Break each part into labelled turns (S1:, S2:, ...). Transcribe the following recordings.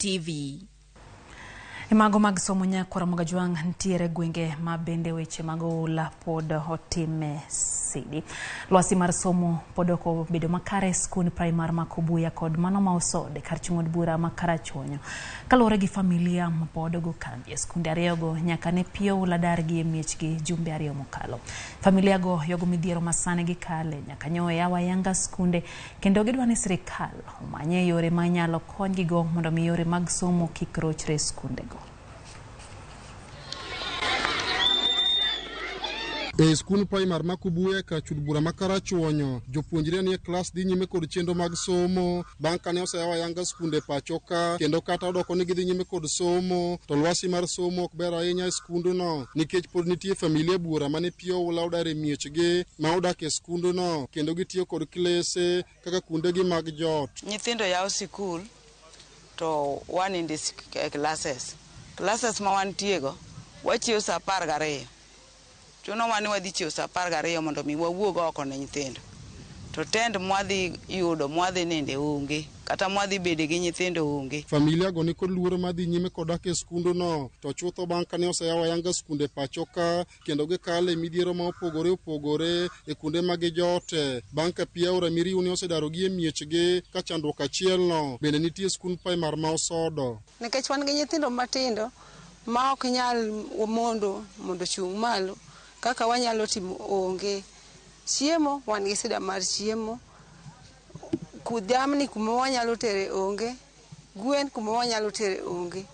S1: TV.
S2: Mago mag somo nyakora magajwang ntiere gwenge ma bende weche mag oula pod otime sidi. Lwasi mar somo podoko bedo makare skund primar ma Kubuya kod mano ma osode kar chung'od bura ma Karachuonyo. Kalore gi familia ma podogo kambi skunde ariyogo nyaka ne pio oula dargi e miechgi jumbe ariyo mokalo. Familia go yogo midhiero masane gi kale nyaka nyoe awayanga skunde kendo gidwani sirikal omanye yore manyalo konygigo mondo mi yore mag somo kik rochre skunde go.
S3: E skul primar ma Kubuya ka chud bura ma Karachuonyo jopuonjre ni e klas dhi nyime kod chenro mag somo bang' kane oseyaw ayanga skunde pachoka kendo kata odoko ni gidhi nyime kod somo to lwasi mar somo ok ber ahinya e skunduno nikech pod nitie familia bura mane pio oula odar e miechgi ma odak e skunduno kendo gitiyo kod klese kaka kundegi mag jot.
S4: Nyithindo yaw sikul to wan in the classes ma wantiego wachiew sa 12. Chuno wani wadhi chiew sa 12 mondo mi wawuog oko ne nyithindo. To tend mwadhi yudo mwadhi nende onge kata mwadhi bede gi nyithindo onge.
S3: Familia go ni kod luoro madhi nyime kodak e skunduno to chutho bang' kane oseyaw ayanga skunde pachoka kendo gikale midhiero ma opogore e kunde mag jote bang' ka pia aora miriu ne osedarogi e miechgi ka chandruok achielno bende nitie skund primar ma osodo.
S5: Nikech wan gi nyithindo matindo ma ok nyal mondo chung' malo kaka wanyalo timo onge. Chiemo wan gi sida mar chiemo, kudamni kuma wanyalo tere onge, gwen kuma wanyalo tere onge.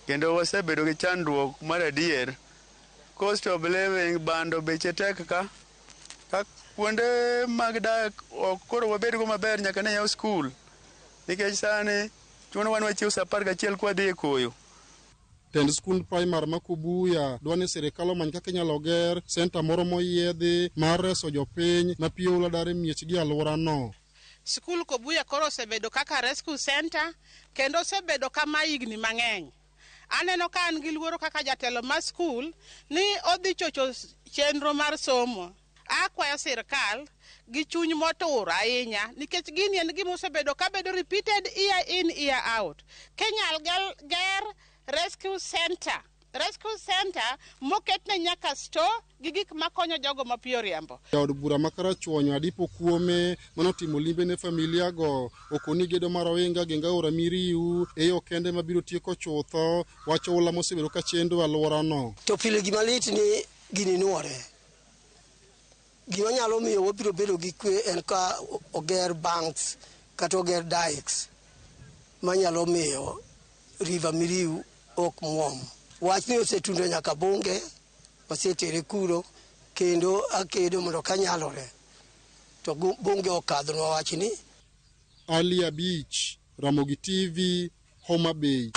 S6: Kendo wasebedo gi chandruok mar adier, cost of living bando beche tek ka kuonde mag dak koro wabedo go maber nyaka ne yaw skul nikech sani chuno wan wachiew sa 11 kwa dhi e koyo.
S3: Tend skund primar ma Kubuya dwani sirikal omany kaka inyalo ger senta moro moyiedhi mar reso jopiny ma pio oula dar e miechgi alworano.
S7: Skul Kubuya koro osebedo kaka rescue center kendo osebedo kama higni mang'eny. Aneno ka an gi luoro kaka jatelo mar skul ni odhi chocho chenro mar somo. Akwayo sirikal gi chuny motur ahinya nikech gini en gima osebedo ka bedo repeated year in year out. Kenyal ger rescue center moketne nyaka store gi gik makonyo jogo mapio riembo.
S3: Od bura ma Karachuonyo adipo kuome manotimo limbe ne familia go okoni gedo mar ohinga genga aora miriu e yo kende mabiro tieko chutho wacho oula mosebedo ka chendo alworano.
S8: To pile gima lit ni gini nuore. Gima nyalo miyo wabiro bedo gi kwe en ka oger banks kata oger dikes manyalo miyo river miriu ok muom. Wach ni osetundo nyaka bunge osetere kuro kendo akedo mondo kanyalore to bunge okadhonwa wach ni.
S3: Ali Beach, Ramogi TV, Homa Bay.